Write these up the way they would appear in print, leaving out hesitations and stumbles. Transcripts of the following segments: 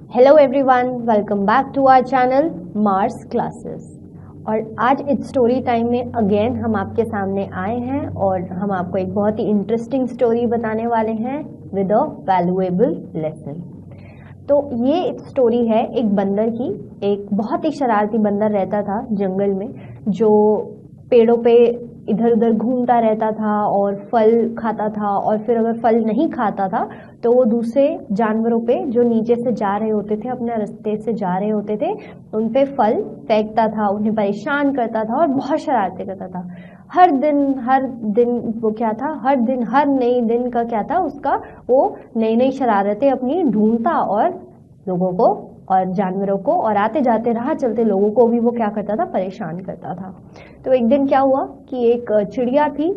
Hello everyone, welcome back to our channel Mars classes. और आज इस स्टोरी टाइम में अगेन हम आपके सामने आए हैं और हम आपको एक बहुत ही इंटरेस्टिंग स्टोरी बताने वाले हैं विद अ वैल्यूएबल लेसन। तो ये एक स्टोरी है एक बंदर की। एक बहुत ही शरारती बंदर रहता था जंगल में, जो पेड़ों पे इधर उधर घूमता रहता था और फल खाता था, और फिर अगर फल नहीं खाता था तो वो दूसरे जानवरों पे जो नीचे से जा रहे होते थे, अपने रास्ते से जा रहे होते थे, उन पे फल फेंकता था, उन्हें परेशान करता था और बहुत शरारतें करता था। हर दिन वो क्या था, हर नई दिन का क्या था उसका, वो नई नई शरारतें अपनी ढूंढता और लोगों को और जानवरों को और आते जाते राह चलते लोगों को भी वो क्या करता था, परेशान करता था। तो एक दिन क्या हुआ कि एक चिड़िया थी,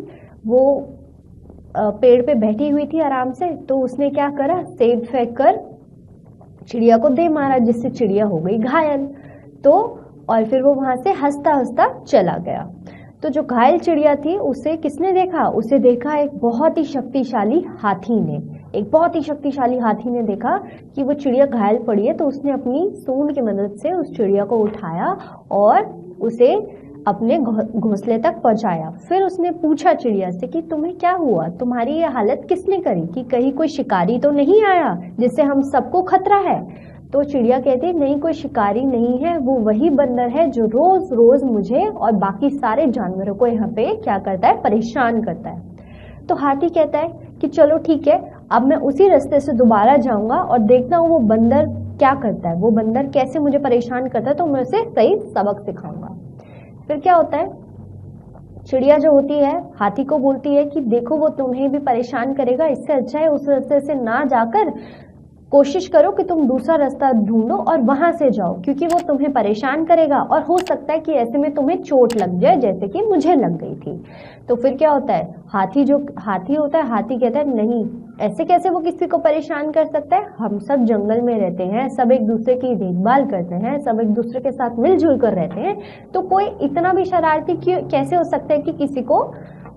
वो पेड़ पे बैठी हुई थी आराम से। तो उसने क्या करा, सेब फेंक कर चिड़िया को दे मारा, जिससे चिड़िया हो गई घायल। तो और फिर वो वहां से हंसता हंसता चला गया। तो जो घायल चिड़िया थी उसे किसने देखा, उसे देखा एक बहुत ही शक्तिशाली हाथी ने। एक बहुत ही शक्तिशाली हाथी ने देखा कि वो चिड़िया घायल पड़ी है, तो उसने अपनी सूंड की मदद से उस चिड़िया को उठाया और उसे अपने घोंसले तक पहुंचाया। फिर उसने पूछा चिड़िया से कि तुम्हें क्या हुआ, तुम्हारी ये हालत किसने करी, कि कहीं कोई शिकारी तो नहीं आया जिससे हम सबको खतरा है। तो चिड़िया कहती नहीं, कोई शिकारी नहीं है, वो वही बंदर है जो रोज रोज मुझे और बाकी सारे जानवरों को यहाँ पे क्या करता है, परेशान करता है। तो हाथी कहता है कि चलो ठीक है, अब मैं उसी रास्ते से दोबारा जाऊंगा और देखता हूँ वो बंदर क्या करता है, वो बंदर कैसे मुझे परेशान करता है, तो मैं उसे सही सबक सिखाऊंगा। फिर क्या होता है, चिड़िया जो होती है हाथी को बोलती है कि देखो वो तुम्हें भी परेशान करेगा, इससे अच्छा है उस रास्ते से ना जाकर कोशिश करो कि तुम दूसरा रास्ता ढूंढो और वहां से जाओ, क्योंकि वो तुम्हें परेशान करेगा और हो सकता है कि ऐसे में तुम्हें चोट लग जाए जैसे कि मुझे लग गई थी। तो फिर क्या होता है, हाथी होता है, हाथी कहता है नहीं, ऐसे कैसे वो किसी को परेशान कर सकता है, हम सब जंगल में रहते हैं, सब एक दूसरे की देखभाल करते हैं, सब एक दूसरे के साथ मिलजुल कर रहते हैं, तो कोई इतना भी शरारती कैसे हो सकता है कि किसी को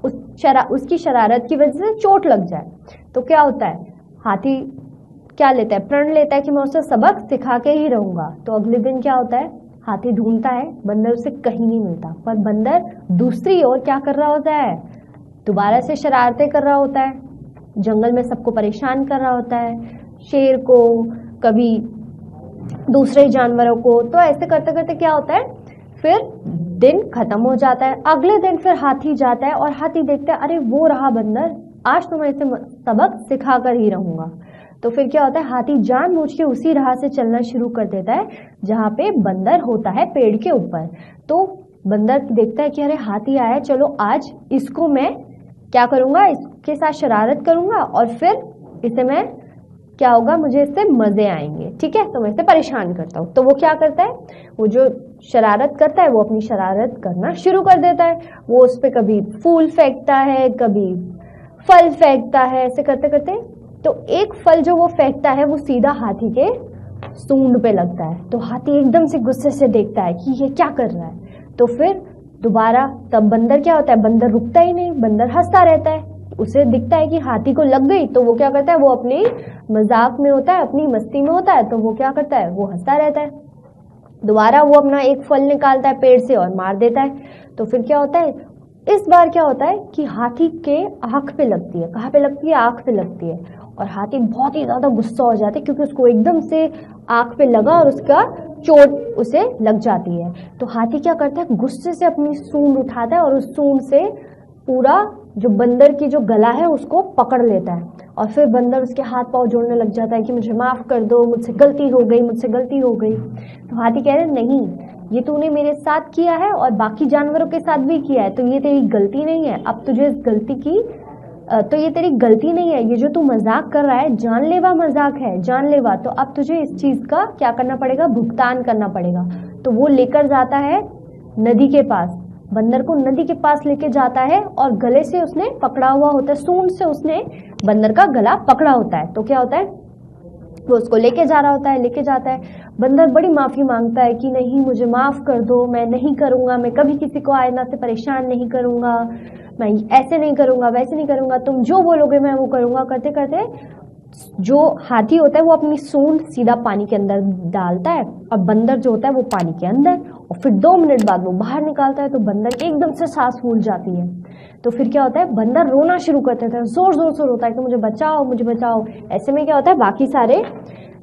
उसकी शरारत की वजह से चोट लग जाए। तो क्या होता है, हाथी क्या लेता है, प्रण लेता है कि मैं उसे सबक सिखा के ही रहूंगा। तो अगले दिन क्या होता है, हाथी ढूंढता है, बंदर उसे कहीं नहीं मिलता, पर बंदर दूसरी ओर क्या कर रहा होता है, दोबारा से शरारतें कर रहा होता है, जंगल में सबको परेशान कर रहा होता है, शेर को, कभी दूसरे जानवरों को। तो ऐसे करते करते क्या होता है, फिर दिन खत्म हो जाता है। अगले दिन फिर हाथी जाता है और हाथी देखता है, अरे वो रहा बंदर, आज तो मैं इसे सबक सिखा कर ही रहूंगा। तो फिर क्या होता है, हाथी जानबूझ के उसी राह से चलना शुरू कर देता है जहां पे बंदर होता है पेड़ के ऊपर। तो बंदर देखता है कि अरे हाथी आया, चलो आज इसको मैं क्या करूंगा, इसके साथ शरारत करूंगा और फिर इसे मैं क्या होगा, मुझे इससे मजे आएंगे, ठीक है, तो मैं इसे परेशान करता हूँ। तो वो क्या करता है, वो जो शरारत करता है वो अपनी शरारत करना शुरू कर देता है। वो उस पर कभी फूल फेंकता है, कभी फल फेंकता है, ऐसे करते करते तो एक फल जो वो फेंकता है वो सीधा हाथी के सूंड पे लगता है। तो हाथी एकदम से गुस्से से देखता है कि ये क्या कर रहा है। तो फिर दोबारा तब बंदर क्या होता है, बंदर रुकता ही नहीं, बंदर हंसता रहता है। उसे दिखता है कि हाथी को लग गई, तो वो क्या करता है, वो अपनी मजाक में होता है, अपनी मस्ती में होता है, तो वो क्या करता है, वो हंसता रहता है। दोबारा वो अपना एक फल निकालता है पेड़ से और मार देता है। तो फिर क्या होता है, इस बार क्या होता है कि हाथी के आंख पे लगती है, कहाँ पे लगती है, आंख पे लगती है, और हाथी बहुत ही ज्यादा गुस्सा हो जाता है क्योंकि उसको एकदम से आंख पे लगा और उसका चोट उसे लग जाती है। तो हाथी क्या करता है, गुस्से से अपनी सूंड उठाता है और उस सूंड से पूरा जो बंदर की जो गला है उसको पकड़ लेता है, और फिर बंदर उसके हाथ पांव जोड़ने लग जाता है कि मुझे माफ कर दो, मुझसे गलती हो गई, मुझसे गलती हो गई। तो हाथी कह रहे नहीं, ये तूने मेरे साथ किया है और बाकी जानवरों के साथ भी किया है, तो ये तेरी गलती नहीं है, अब तुझे इस गलती की तो ये तेरी गलती नहीं है, ये जो तू मजाक कर रहा है जानलेवा मजाक है, जानलेवा, तो अब तुझे इस चीज का क्या करना पड़ेगा, भुगतान करना पड़ेगा। तो वो लेकर जाता है नदी के पास, बंदर को नदी के पास लेके जाता है और गले से उसने पकड़ा हुआ होता है, सूंड से उसने बंदर का गला पकड़ा होता है। तो क्या होता है, वो उसको लेके जा रहा होता है, लेके जाता है, बंदर बड़ी माफी मांगता है कि नहीं मुझे माफ कर दो, मैं नहीं करूंगा, मैं कभी किसी को आईना से परेशान नहीं करूंगा, मैं ऐसे नहीं करूंगा, वैसे नहीं करूंगा, तुम जो बोलोगे मैं वो करूंगा। करते करते जो हाथी होता है वो अपनी सूंड सीधा पानी के अंदर डालता है और बंदर जो होता है वो पानी के अंदर, और फिर 2 मिनट बाद वो बाहर निकालता है तो बंदर की एकदम से सांस फूल जाती है। तो फिर क्या होता है, बंदर रोना शुरू कर देता है, जोर जोर से रोता है कि मुझे बचाओ मुझे बचाओ। ऐसे में क्या होता है, बाकी सारे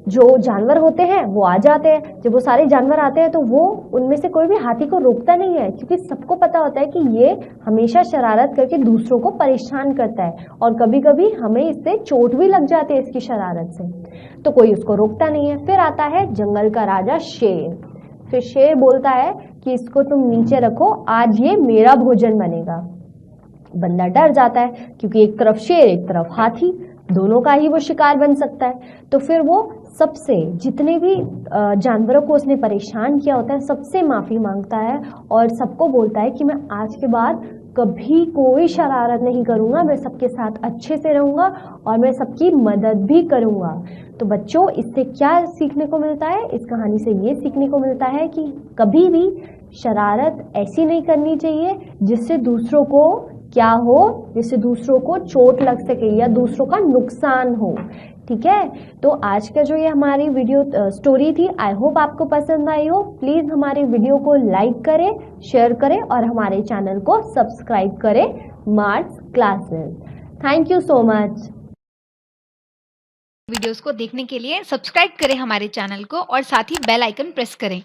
जो जानवर होते हैं वो आ जाते हैं। जब वो सारे जानवर आते हैं तो वो उनमें से कोई भी हाथी को रोकता नहीं है, क्योंकि सबको पता होता है कि ये हमेशा शरारत करके दूसरों को परेशान करता है और कभी कभी हमें इससे चोट भी लग जाती है इसकी शरारत से, तो कोई उसको रोकता नहीं है। फिर आता है जंगल का राजा शेर। फिर शेर बोलता है कि इसको तुम नीचे रखो, आज ये मेरा भोजन बनेगा। बंदा डर जाता है क्योंकि एक तरफ शेर एक तरफ हाथी, दोनों का ही वो शिकार बन सकता है। तो फिर वो सबसे, जितने भी जानवरों को उसने परेशान किया होता है, सबसे माफी मांगता है और सबको बोलता है कि मैं आज के बाद कभी कोई शरारत नहीं करूंगा, मैं सबके साथ अच्छे से रहूंगा और मैं सबकी मदद भी करूंगा। तो बच्चों, इससे क्या सीखने को मिलता है, इस कहानी से ये सीखने को मिलता है कि कभी भी शरारत ऐसी नहीं करनी चाहिए जिससे दूसरों को क्या हो, जिससे दूसरों को चोट लग सके या दूसरों का नुकसान हो। ठीक है, तो आज का जो ये हमारी वीडियो स्टोरी थी, आई होप आपको पसंद आई हो। प्लीज हमारे वीडियो को लाइक करें, शेयर करें और हमारे चैनल को सब्सक्राइब करें, Mars classes. Thank you so much. Videos को देखने के लिए सब्सक्राइब करें हमारे चैनल को और साथ ही बेल आइकन प्रेस करें।